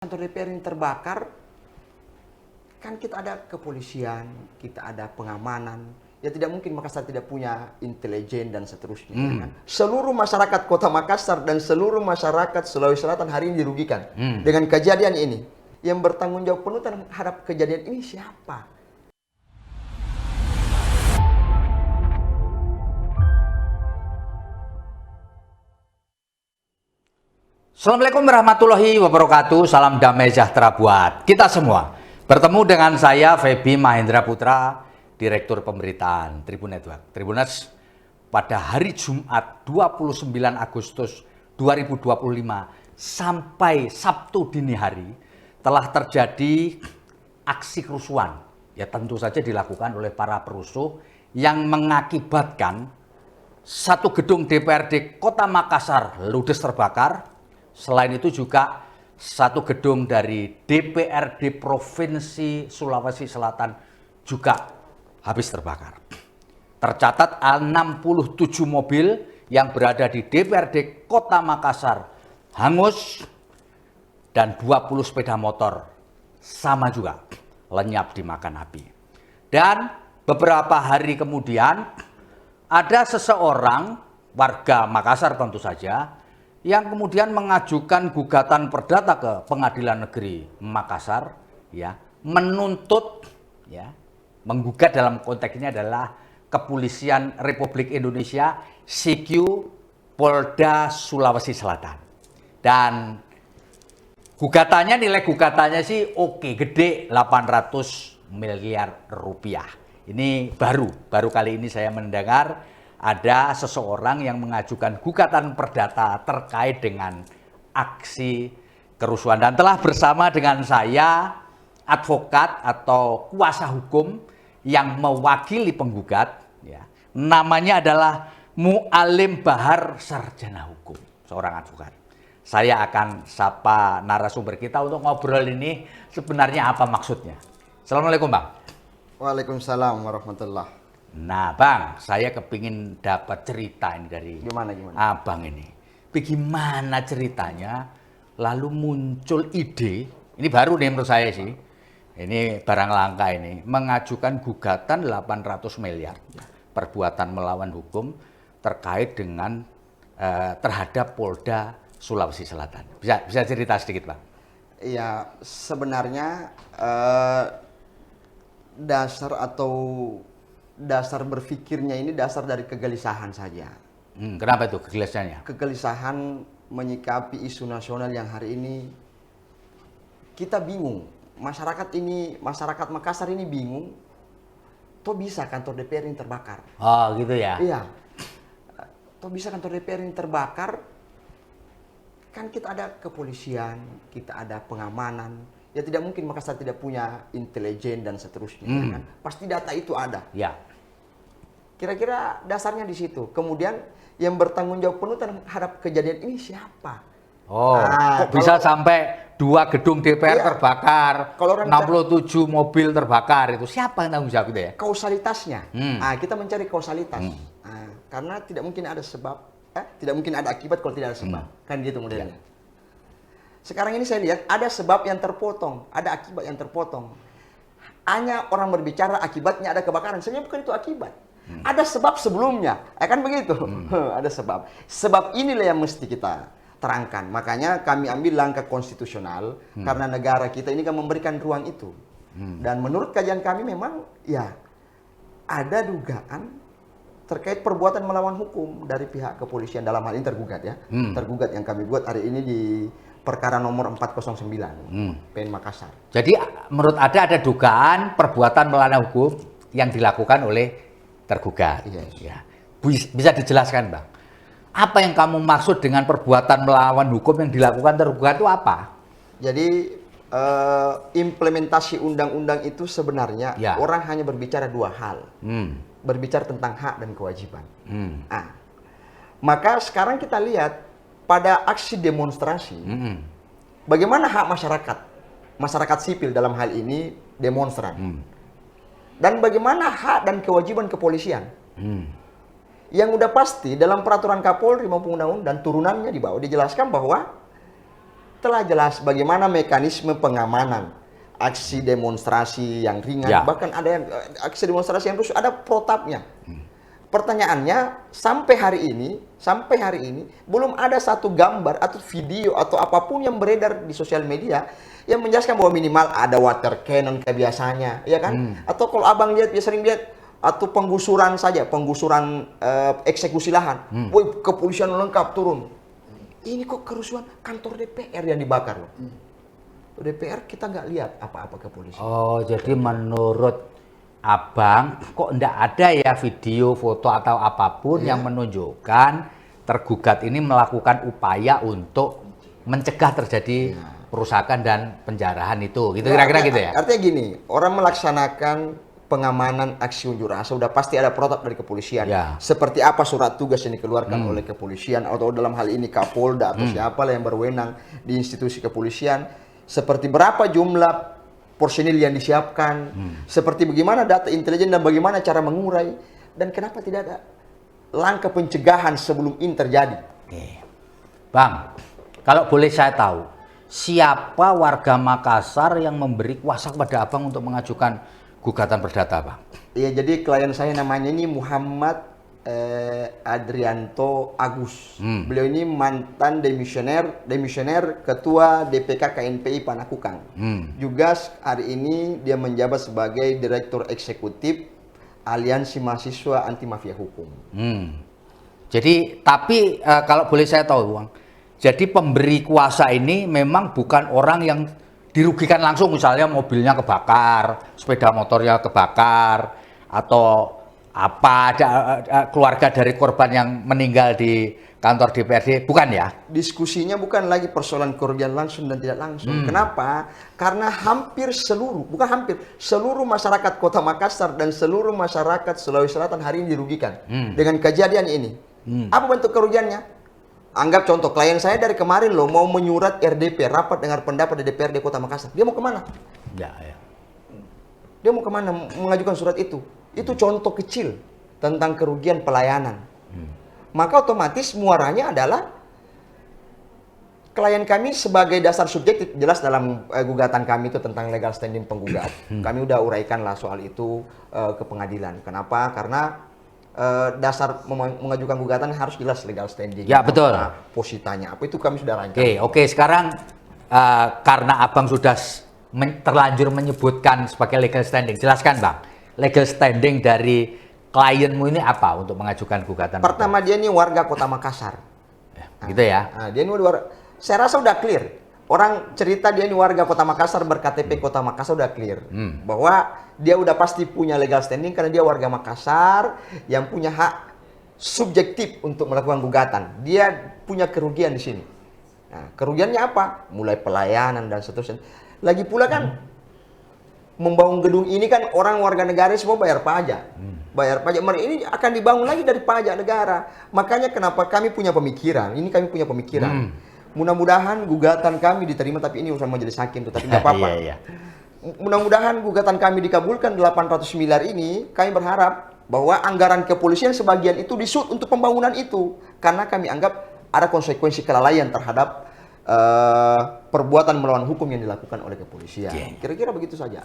Kantor DPR ini terbakar, kan kita ada kepolisian, kita ada pengamanan. Ya tidak mungkin Makassar tidak punya intelijen dan seterusnya. Kan? Seluruh masyarakat Kota Makassar dan seluruh masyarakat Sulawesi Selatan hari ini dirugikan dengan kejadian ini. Yang bertanggung jawab penuh terhadap kejadian ini siapa? Assalamualaikum warahmatullahi wabarakatuh. Salam damai sejahtera buat kita semua. Bertemu dengan saya Feby Mahendra Putra, Direktur Pemberitaan Tribun Network. Tribuners, pada hari Jumat 29 Agustus 2025 sampai Sabtu dini hari telah terjadi aksi kerusuhan. Ya tentu saja dilakukan oleh para perusuh yang mengakibatkan satu gedung DPRD Kota Makassar ludes terbakar. Selain itu juga satu gedung dari DPRD Provinsi Sulawesi Selatan juga habis terbakar. Tercatat 67 mobil yang berada di DPRD Kota Makassar hangus dan 20 sepeda motor sama juga lenyap dimakan api. Dan beberapa hari kemudian ada seseorang warga Makassar tentu saja yang kemudian mengajukan gugatan perdata ke Pengadilan Negeri Makassar, ya, menuntut, ya, menggugat dalam konteks ini adalah Kepolisian Republik Indonesia CQ Polda Sulawesi Selatan. Dan gugatannya, nilai gugatannya sih oke, gede, 800 miliar rupiah. Ini baru kali ini saya mendengar ada seseorang yang mengajukan gugatan perdata terkait dengan aksi kerusuhan. Dan telah bersama dengan saya advokat atau kuasa hukum yang mewakili penggugat. Ya. Namanya adalah Mu'alim Bahar, sarjana hukum, seorang advokat. Saya akan sapa narasumber kita untuk ngobrol ini sebenarnya apa maksudnya. Assalamualaikum Bang. Waalaikumsalam warahmatullahi. Nah Bang, saya kepingin dapat cerita ini dari Gimana? Abang ini. Bagaimana ceritanya lalu muncul ide, ini baru nih menurut saya sih, ini barang langka ini, mengajukan gugatan 800 miliar perbuatan melawan hukum terkait dengan terhadap Polda Sulawesi Selatan. Bisa cerita sedikit Bang? Iya, sebenarnya dasar berpikirnya ini dasar dari kegelisahan saja. Kenapa itu kegelisahannya? Kegelisahan menyikapi isu nasional yang hari ini kita bingung. Masyarakat Makassar ini bingung. Toh bisa kantor DPR ini terbakar. Oh gitu ya? Iya. Toh bisa kantor DPR ini terbakar. Kan kita ada kepolisian, kita ada pengamanan. Ya tidak mungkin Makassar tidak punya intelijen dan seterusnya. Kan? Pasti data itu ada. Ya. Kira-kira dasarnya di situ. Kemudian yang bertanggung jawab penuh terhadap kejadian ini siapa? Oh, kok bisa sampai 2 gedung DPR terbakar, kalau 67 mobil terbakar, itu siapa yang tanggung jawab itu ya? Kausalitasnya. Kita mencari kausalitas. Karena tidak mungkin ada sebab, tidak mungkin ada akibat kalau tidak ada sebab. Kan gitu modelnya. Sekarang ini saya lihat ada sebab yang terpotong, ada akibat yang terpotong. Hanya orang berbicara akibatnya ada kebakaran, sebenarnya bukan itu akibat. Ada sebab sebelumnya, kan begitu. Ada sebab. Sebab inilah yang mesti kita terangkan. Makanya kami ambil langkah konstitusional karena negara kita ini kan memberikan ruang itu. Dan menurut kajian kami memang ya ada dugaan terkait perbuatan melawan hukum dari pihak kepolisian dalam hal ini tergugat ya. Tergugat yang kami buat hari ini di perkara nomor 409 PN Makassar. Jadi menurut ada dugaan perbuatan melawan hukum yang dilakukan oleh tergugat. Yes. Ya. Bisa dijelaskan Bang? Apa yang kamu maksud dengan perbuatan melawan hukum yang dilakukan tergugat itu apa? Jadi implementasi undang-undang itu sebenarnya orang hanya berbicara dua hal. Berbicara tentang hak dan kewajiban. Maka sekarang kita lihat pada aksi demonstrasi, bagaimana hak masyarakat sipil dalam hal ini demonstran, dan bagaimana hak dan kewajiban kepolisian. Yang udah pasti dalam peraturan Kapolri maupun undang-undang dan turunannya di bawah dijelaskan bahwa telah jelas bagaimana mekanisme pengamanan aksi demonstrasi yang ringan, Ya. bahkan ada yang aksi demonstrasi yang rusuh, ada protapnya. Pertanyaannya, sampai hari ini belum ada satu gambar atau video atau apapun yang beredar di sosial media yang menjelaskan bahwa minimal ada water cannon kayak biasanya, ya kan? Atau kalau abang lihat, biasa sering lihat, atau penggusuran saja, eksekusi lahan. Woi, kepolisian lengkap turun. Ini kok kerusuhan kantor DPR yang dibakar loh. DPR kita nggak lihat apa-apa kepolisian. Oh, jadi menurut abang kok enggak ada ya video, foto atau apapun yang menunjukkan tergugat ini melakukan upaya untuk mencegah terjadi perusakan dan penjarahan itu. Gitu kira-kira gitu ya? Artinya gini, orang melaksanakan pengamanan aksi unjuk rasa udah pasti ada protap dari kepolisian. Ya. Seperti apa surat tugas yang dikeluarkan oleh kepolisian, atau dalam hal ini Kapolda atau siapa yang berwenang di institusi kepolisian, seperti berapa jumlah personil yang disiapkan, seperti bagaimana data intelijen dan bagaimana cara mengurai, dan kenapa tidak ada langkah pencegahan sebelum ini terjadi. Oke. Bang, kalau boleh saya tahu, siapa warga Makassar yang memberi kuasa kepada abang untuk mengajukan gugatan perdata, Bang? Ya, jadi klien saya namanya ini Muhammad Adrianto Agus. Beliau ini mantan demisioner ketua DPK KNPI Panakukang. Juga hari ini dia menjabat sebagai direktur eksekutif Aliansi Mahasiswa Anti Mafia Hukum. Jadi, tapi kalau boleh saya tahu, Bang, jadi pemberi kuasa ini memang bukan orang yang dirugikan langsung, misalnya mobilnya kebakar, sepeda motornya kebakar, atau apa, ada keluarga dari korban yang meninggal di kantor DPRD, bukan ya? Diskusinya bukan lagi persoalan kerugian langsung dan tidak langsung. Kenapa? Karena seluruh masyarakat Kota Makassar dan seluruh masyarakat Sulawesi Selatan hari ini dirugikan dengan kejadian ini. Apa bentuk kerugiannya? Anggap contoh, klien saya dari kemarin loh mau menyurat RDP, rapat dengar pendapat di DPRD Kota Makassar. Dia mau kemana? Ya. Dia mau kemana mengajukan surat itu? Itu contoh kecil tentang kerugian pelayanan. Maka otomatis muaranya adalah klien kami sebagai dasar subjektif, jelas dalam gugatan kami itu tentang legal standing penggugat. Kami udah uraikan lah soal itu ke pengadilan. Kenapa? Karena dasar mengajukan gugatan harus jelas legal standing. Ya, betul. Positanya apa itu kami sudah rancang. Oke. Sekarang karena abang sudah terlanjur menyebutkan sebagai legal standing, jelaskan, Bang. Legal standing dari klienmu ini apa untuk mengajukan gugatan? Pertama, dia ini warga Kota Makassar. Gitu ya? Dia ini saya rasa udah clear. Orang cerita dia ini warga Kota Makassar, berKTP Kota Makassar, udah clear. Bahwa dia udah pasti punya legal standing karena dia warga Makassar yang punya hak subjektif untuk melakukan gugatan. Dia punya kerugian di sini. Nah, kerugiannya apa? Mulai pelayanan dan seterusnya. Lagi pula kan membangun gedung ini kan orang warga negara semua bayar pajak. Bayar pajak. Ini akan dibangun lagi dari pajak negara. Makanya kenapa kami punya pemikiran. Ini kami punya pemikiran. Mudah-mudahan gugatan kami diterima, tapi ini urusan majelis hakim tuh, tapi nggak apa-apa. Mudah-mudahan gugatan kami dikabulkan 800 miliar ini. Kami berharap bahwa anggaran kepolisian sebagian itu disut untuk pembangunan itu. Karena kami anggap ada konsekuensi kelalaian terhadap perbuatan melawan hukum yang dilakukan oleh kepolisian. Kira-kira begitu saja.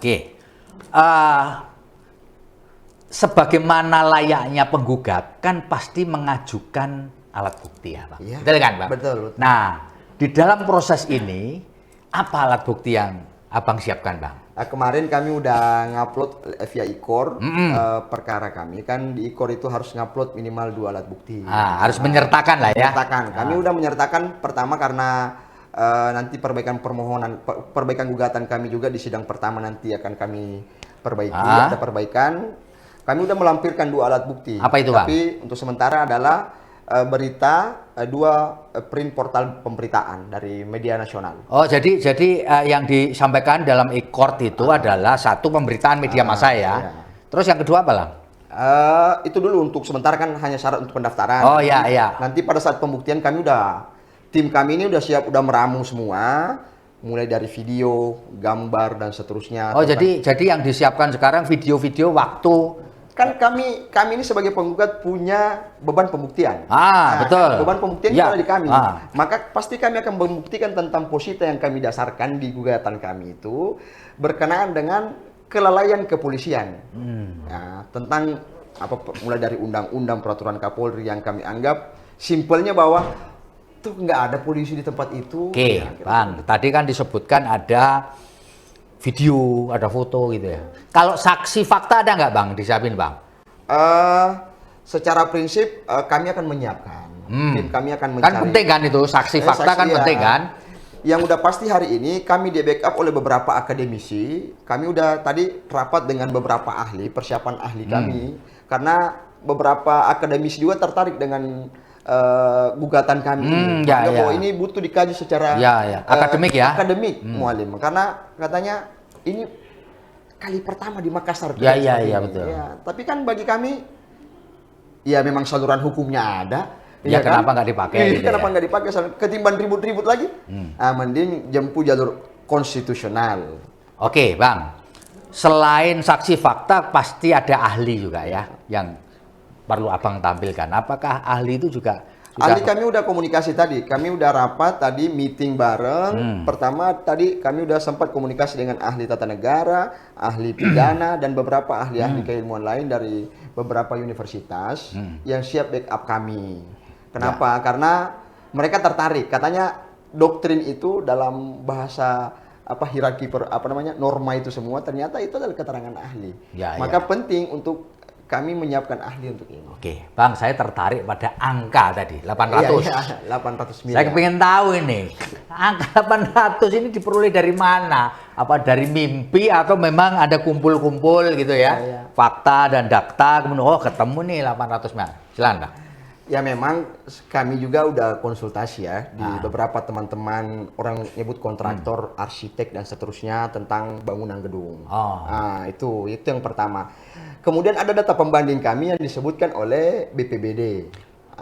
Sebagaimana layaknya penggugat kan pasti mengajukan alat bukti ya, Pak. Ya, betul kan, Pak? Betul. Nah, di dalam proses ini apa alat bukti yang abang siapkan, Bang? Kemarin kami udah ngupload via IKOR perkara kami. Kan di IKOR itu harus ngupload minimal 2 alat bukti. Harus menyertakan lah ya. Kami udah menyertakan pertama karena nanti perbaikan gugatan kami juga di sidang pertama nanti akan kami perbaiki. Ada perbaikan. Kami udah melampirkan 2 alat bukti. Apa itu, Bang? Tapi untuk sementara adalah berita 2 print portal pemberitaan dari media nasional. Oh, jadi yang disampaikan dalam e-court itu adalah 1 pemberitaan media massa ya. Terus yang kedua apa, Bang? Itu dulu untuk sementara kan hanya syarat untuk pendaftaran. Oh iya. Nanti pada saat pembuktian tim kami ini udah siap, udah meramu semua, mulai dari video, gambar dan seterusnya. Oh, jadi yang disiapkan sekarang video-video waktu kan kami ini sebagai penggugat punya beban pembuktian. Betul. Beban pembuktian Ya. itu ada di kami. Maka pasti kami akan membuktikan tentang posita yang kami dasarkan di gugatan kami itu berkenaan dengan kelalaian kepolisian. Nah, tentang mulai dari undang-undang peraturan Kapolri yang kami anggap simpelnya bahwa tuh nggak ada polisi di tempat itu. Oke, Bang. Tadi kan disebutkan ada video, ada foto gitu ya. Kalau saksi fakta ada nggak, Bang? Disiapin, Bang? Secara prinsip kami akan menyiapkan. Tim kami akan mencari. Kan penting kan itu, saksi fakta kan penting kan? Yang udah pasti hari ini kami di backup oleh beberapa akademisi. Kami udah tadi rapat dengan beberapa ahli, persiapan ahli kami. Karena beberapa akademisi juga tertarik dengan gugatan kami. Bahwa ini butuh dikaji secara akademik ya. Akademik, Mualim. Karena katanya ini kali pertama di Makassar. Iya betul. Ya, tapi kan bagi kami, ya memang saluran hukumnya ada. Ya kenapa nggak dipakai? Kenapa nggak dipakai? Ketimbang ribut-ribut lagi, mending jempu jalur konstitusional. Oke, Bang. Selain saksi fakta, pasti ada ahli juga ya, yang perlu Abang tampilkan. Apakah ahli itu juga? Ahli kami udah komunikasi tadi. Kami udah rapat tadi, meeting bareng. Pertama tadi kami udah sempat komunikasi dengan ahli tata negara, ahli pidana, dan beberapa ahli-ahli keilmuan lain dari beberapa universitas yang siap backup kami. Kenapa? Karena mereka tertarik. Katanya doktrin itu dalam bahasa hierarki norma itu semua ternyata itu adalah keterangan ahli. Maka penting untuk kami menyiapkan ahli untuk ini. Oke, Bang, saya tertarik pada angka tadi, 800. Iya, 800 miliar. Saya kepingin tahu ini, angka 800 ini diperoleh dari mana? Apa dari mimpi atau memang ada kumpul-kumpul gitu ya? Fakta dan data, kemudian ketemu nih 800 miliar. Silakan, Bang. Ya memang kami juga udah konsultasi ya di beberapa teman-teman orang nyebut kontraktor, arsitek dan seterusnya tentang bangunan gedung. Itu yang pertama. Kemudian ada data pembanding kami yang disebutkan oleh BPBD.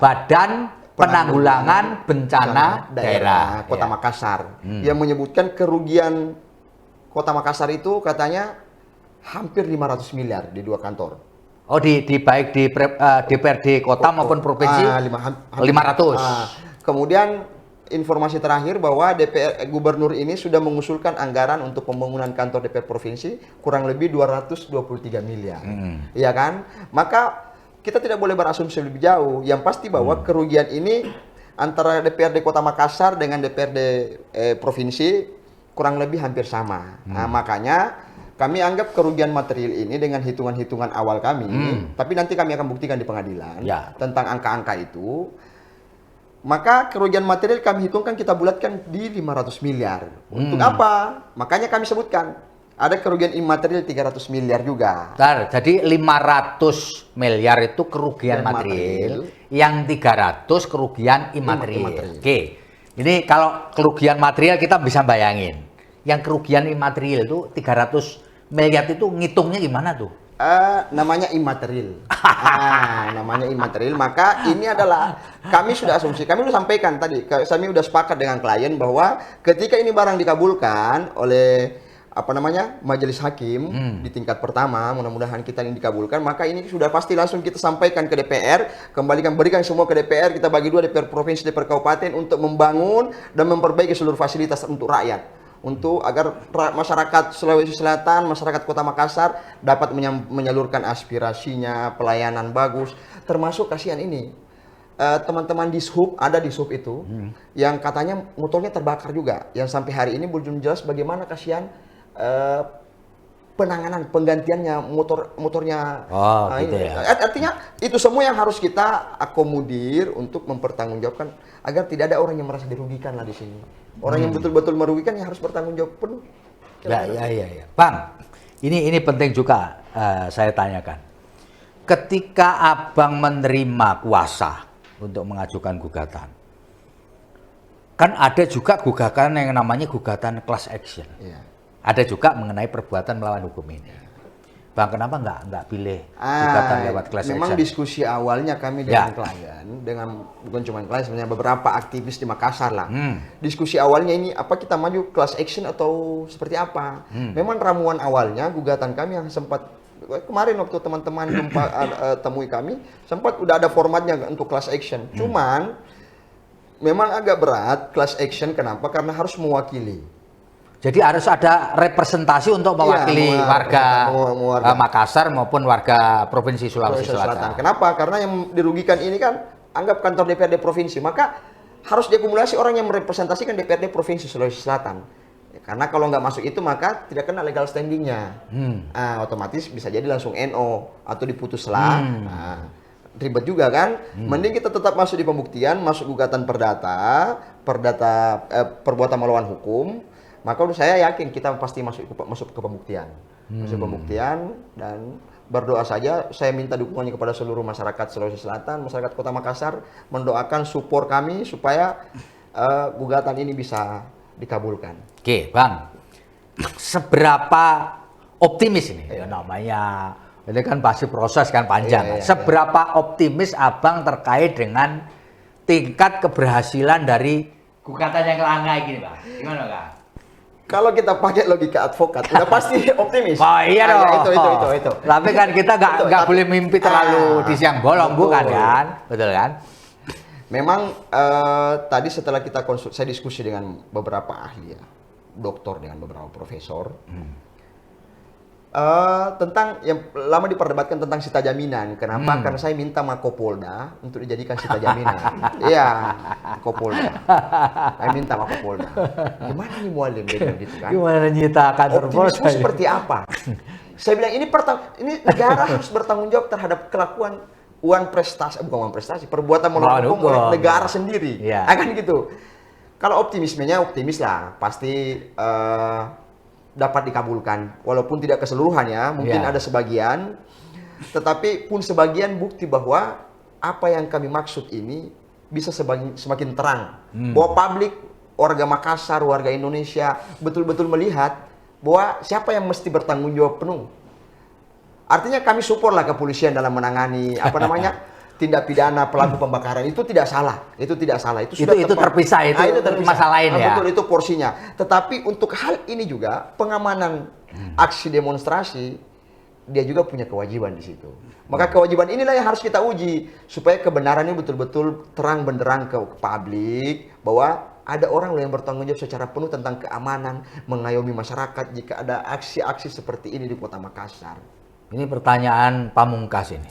Badan Penanggulangan Bencana Daerah Kota Makassar yang menyebutkan kerugian Kota Makassar itu katanya hampir 500 miliar di dua kantor. Oh, baik di DPRD kota maupun provinsi 500. Kemudian informasi terakhir bahwa Gubernur ini sudah mengusulkan anggaran untuk pembangunan kantor DPR provinsi kurang lebih 223 miliar. Iya kan? Maka kita tidak boleh berasumsi lebih jauh. Yang pasti bahwa kerugian ini antara DPRD Kota Makassar dengan DPRD provinsi kurang lebih hampir sama. Nah, makanya kami anggap kerugian material ini dengan hitungan-hitungan awal kami, tapi nanti kami akan buktikan di pengadilan tentang angka-angka itu. Maka kerugian material kami hitungkan, kita bulatkan di 500 miliar. Untuk apa? Makanya kami sebutkan ada kerugian imaterial 300 miliar juga. Jadi 500 miliar itu kerugian material, yang 300 kerugian imaterial. Oke, ini kalau kerugian material kita bisa bayangin. Yang kerugian imaterial itu 300 miliar itu ngitungnya gimana tuh? Namanya imaterial. Namanya imaterial. Maka ini adalah kami sudah asumsi, kami sudah sampaikan tadi, kami sudah sepakat dengan klien bahwa ketika ini barang dikabulkan oleh majelis hakim di tingkat pertama, mudah-mudahan kita ini dikabulkan, maka ini sudah pasti langsung kita sampaikan ke DPR, berikan semua ke DPR, kita bagi dua, DPR provinsi, DPR kabupaten, untuk membangun dan memperbaiki seluruh fasilitas untuk rakyat. Untuk agar masyarakat Sulawesi Selatan, masyarakat Kota Makassar dapat menyalurkan aspirasinya, pelayanan bagus, termasuk kasihan ini. Teman-teman di Sub, ada di Sub itu, yang katanya motornya terbakar juga, yang sampai hari ini belum jelas bagaimana kasihan penanganan penggantiannya motornya. Gitu ya. Artinya itu semua yang harus kita akomodir untuk mempertanggungjawabkan agar tidak ada orang yang merasa dirugikan lah di sini. Orang yang betul-betul merugikan yang harus bertanggung jawab penuh. Ya. Bang, ini penting juga saya tanyakan. Ketika Abang menerima kuasa untuk mengajukan gugatan, kan ada juga gugatan yang namanya gugatan class action. Ada juga mengenai perbuatan melawan hukum ini. Bang, kenapa nggak pilih gugatan lewat class action? Memang diskusi awalnya kami dengan klien, bukan cuma klien, sebenarnya beberapa aktivis di Makassar lah. Diskusi awalnya ini, apa kita maju class action atau seperti apa? Memang ramuan awalnya gugatan kami yang sempat Kemarin waktu teman-teman temui kami, sempat udah ada formatnya untuk class action. Cuman memang agak berat class action, kenapa? Karena harus mewakili. Jadi harus ada representasi untuk mewakili warga Makassar maupun warga Provinsi Sulawesi Selatan. Kenapa? Karena yang dirugikan ini kan anggap kantor DPRD provinsi, maka harus diakumulasi orang yang merepresentasikan DPRD Provinsi Sulawesi Selatan. Karena kalau nggak masuk itu maka tidak kena legal standingnya. Otomatis bisa jadi langsung NO atau diputus lah. Ribet juga kan. Mending kita tetap masuk di pembuktian, masuk gugatan perdata, perbuatan melawan hukum. Maka saya yakin kita pasti masuk ke pembuktian. Masuk pembuktian dan berdoa saja. Saya minta dukungannya kepada seluruh masyarakat Sulawesi Selatan, masyarakat Kota Makassar, mendoakan support kami supaya gugatan ini bisa dikabulkan. Oke, Bang. Seberapa optimis ini? Ya, namanya ini kan pasti proses kan panjang. Seberapa optimis Abang terkait dengan tingkat keberhasilan dari gugatan yang kelangkai gini, Bang? Gimana, Bang? Kalau kita pakai logika advokat, udah pasti optimis. Oh iya dong. Itu. Tapi kan kita nggak boleh mimpi terlalu di siang bolong, bukan kan? Betul kan? Memang tadi setelah saya diskusi dengan beberapa ahli, ya, dokter dengan beberapa profesor, tentang yang lama diperdebatkan tentang sita jaminan. Kenapa? Karena saya minta Makopolda untuk dijadikan sita jaminan. Iya, Makopolda. Saya minta Makopolda. Gimana nih Mualim gitu kan? Gimana nyitakan optimisme seperti apa? Saya bilang ini negara harus bertanggung jawab terhadap kelakuan bukan uang prestasi, perbuatan melawan hukum oleh negara sendiri. Akan gitu. Kalau optimismenya optimis lah, pasti dapat dikabulkan, walaupun tidak keseluruhan ya, mungkin ada sebagian, tetapi pun sebagian bukti bahwa apa yang kami maksud ini bisa semakin terang, bahwa publik, warga Makassar, warga Indonesia betul-betul melihat bahwa siapa yang mesti bertanggung jawab penuh. Artinya kami support lah kepolisian dalam menangani tindak pidana pelaku pembakaran, itu tidak salah, itu sudah itu terpisah, itu masalah lain ya. Betul, itu porsinya. Tetapi untuk hal ini juga pengamanan aksi demonstrasi, dia juga punya kewajiban di situ. Maka kewajiban inilah yang harus kita uji supaya kebenarannya betul-betul terang benderang ke publik bahwa ada orang yang bertanggung jawab secara penuh tentang keamanan, mengayomi masyarakat jika ada aksi-aksi seperti ini di Kota Makassar. Ini pertanyaan pamungkas ini.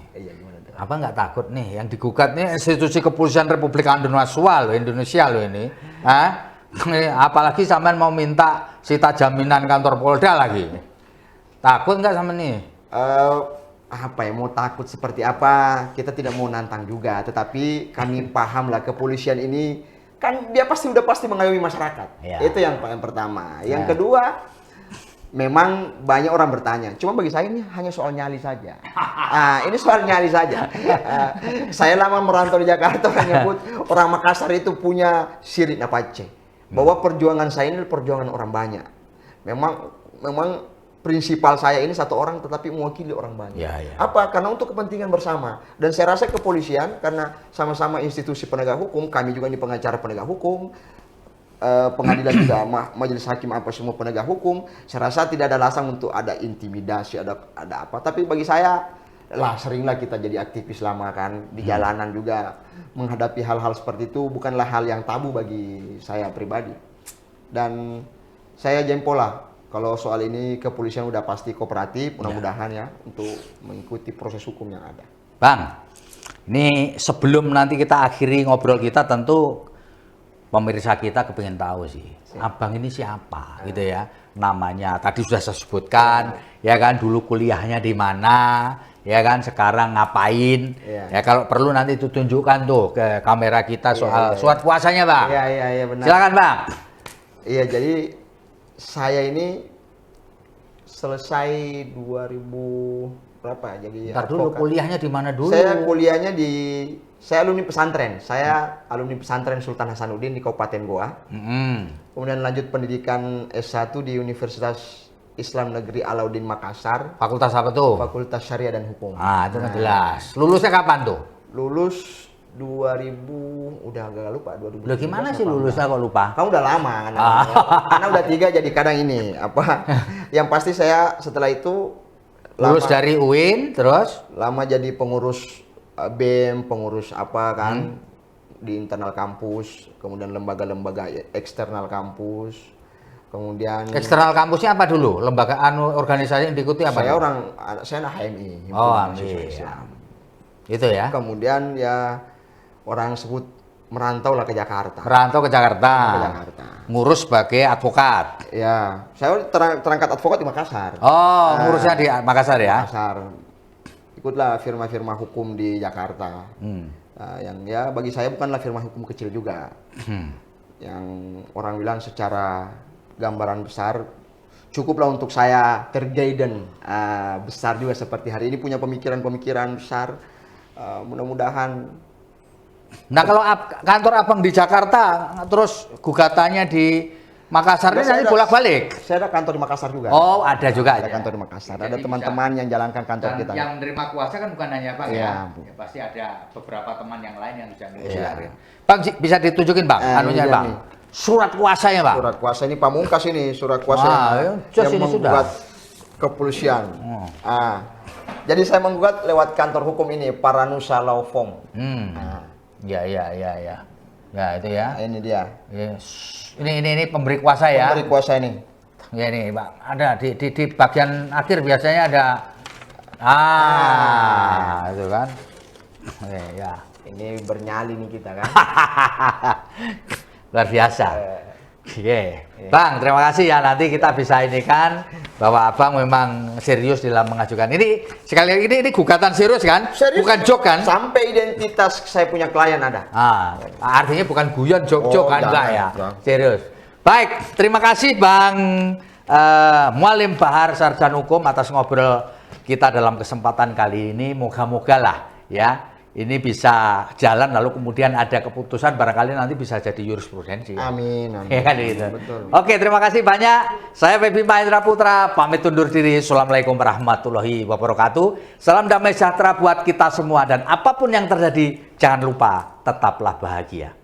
Apa nggak takut nih yang digugat nih institusi kepolisian Republik Indonesia loh ini. Apalagi sampean mau minta sita jaminan kantor Polda lagi. Takut nggak sama nih? Mau takut seperti apa? Kita tidak mau nantang juga, tetapi kami paham lah kepolisian ini kan dia udah pasti mengayomi masyarakat. Itu yang pertama. Yang kedua, memang banyak orang bertanya, cuma bagi saya ini hanya soal nyali saja. Ini soal nyali saja. Saya lama merantau di Jakarta, orang nyebut orang Makassar itu punya sirit napace. Bahwa perjuangan saya ini perjuangan orang banyak. Memang prinsipal saya ini satu orang tetapi mewakili orang banyak. Apa? Karena untuk kepentingan bersama. Dan saya rasa kepolisian, karena sama-sama institusi penegak hukum, kami juga ini pengacara penegak hukum, pengadilan juga, majelis hakim, apa semua penegak hukum, saya rasa tidak ada alasan untuk ada intimidasi, ada apa. Tapi bagi saya seringlah kita jadi aktivis lama kan di jalanan juga menghadapi hal-hal seperti itu bukanlah hal yang tabu bagi saya pribadi. Dan saya jempol lah kalau soal ini kepolisian udah pasti kooperatif, mudah-mudahan ya untuk mengikuti proses hukum yang ada. Bang, ini sebelum nanti kita akhiri ngobrol kita, tentu pemirsa kita kepingin tahu sih, Abang ini siapa gitu ya, namanya tadi sudah saya sebutkan, ya kan, dulu kuliahnya di mana, ya kan, sekarang ngapain, ya kalau perlu nanti itu tunjukkan tuh ke kamera kita soal surat puasanya, Bang. Iya benar. Silakan, Bang. Iya, jadi saya ini selesai 2000 berapa ya, jadi Ntar dulu kuliahnya di mana dulu? Saya alumni pesantren. Saya alumni pesantren Sultan Hasanuddin di Kabupaten Goa. Kemudian lanjut pendidikan S1 di Universitas Islam Negeri Alauddin Makassar. Fakultas apa tuh? Fakultas Syariah dan Hukum. Itu kan jelas. Lulusnya kapan tuh? Lulus 2000, udah agak lupa 2000. Loh, gimana sih lulusnya kok lupa? Kamu udah lama kan? Karena udah 3 jadi kadang ini apa? Yang pasti saya setelah itu Lulus dari UIN, terus? Lama jadi pengurus BEM, pengurus apa kan di internal kampus, kemudian lembaga-lembaga eksternal kampus, kemudian Eksternal kampusnya apa dulu? Lembaga organisasi yang diikuti apa? saya HMI. Oh, Himpunan Mahasiswa HMI. Islam. Itu ya. Kemudian ya orang sebut merantau lah ke Jakarta. Merantau ke Jakarta. Ke Jakarta. Ngurus sebagai advokat. Ya, saya terangkat advokat di Makassar. Oh, ngurusnya di Makassar ya? Makassar. Ikutlah firma-firma hukum di Jakarta. Nah, yang ya bagi saya bukanlah firma hukum kecil juga. Yang orang bilang secara gambaran besar cukuplah untuk saya terguidance besar juga seperti hari ini punya pemikiran-pemikiran besar. Mudah-mudahan. Nah, kalau kantor abang di Jakarta, terus gugatannya di Makassar ini nanti bolak-balik? Saya ada kantor di Makassar juga. Oh, ada juga. Ada ya? kantor di Makassar. Jadi Ada teman-teman yang jalankan kantor Dan kita. yang menerima kuasa kan bukan hanya Bang Iya, ya? Bu. Ya, pasti ada beberapa teman yang lain yang bisa ngurus Iya. ya. Bang, bisa ditunjukin Bang, anunya iya Bang. nih. Surat kuasanya Bang. Surat kuasa ini pamungkas ini, surat kuasa Wah, jos yang ini menggugat sudah. kepolisian. Jadi saya menggugat lewat kantor hukum ini, Paranusa Law Firm. Ya. Ya, itu ya. Ini dia. Yes. Ini pemberi kuasa ya. Pemberi kuasa ini. Ya ini, Bang. Ada di bagian akhir biasanya ada itu kan. Ya. Ini bernyali nih kita kan. Luar biasa. Oke. Bang, terima kasih ya. Nanti kita bisa ini kan bahwa Abang memang serius dalam mengajukan. Ini sekali lagi ini gugatan serius kan? Serius? Bukan joke kan? Sampai identitas saya punya klien ada. Artinya bukan guyon jok-jok kan enggak ya? jangan. Serius. Baik, terima kasih Bang Mualim Bahar Sarjana Hukum atas ngobrol kita dalam kesempatan kali ini. Moga-moga lah ya ini bisa jalan lalu kemudian ada keputusan barangkali nanti bisa jadi jurisprudensi. Amin. Ya kan gitu. Betul. Oke, terima kasih banyak. Saya Feby Mahendra Putra pamit undur diri. Assalamualaikum warahmatullahi wabarakatuh. Salam damai sejahtera buat kita semua dan apapun yang terjadi jangan lupa tetaplah bahagia.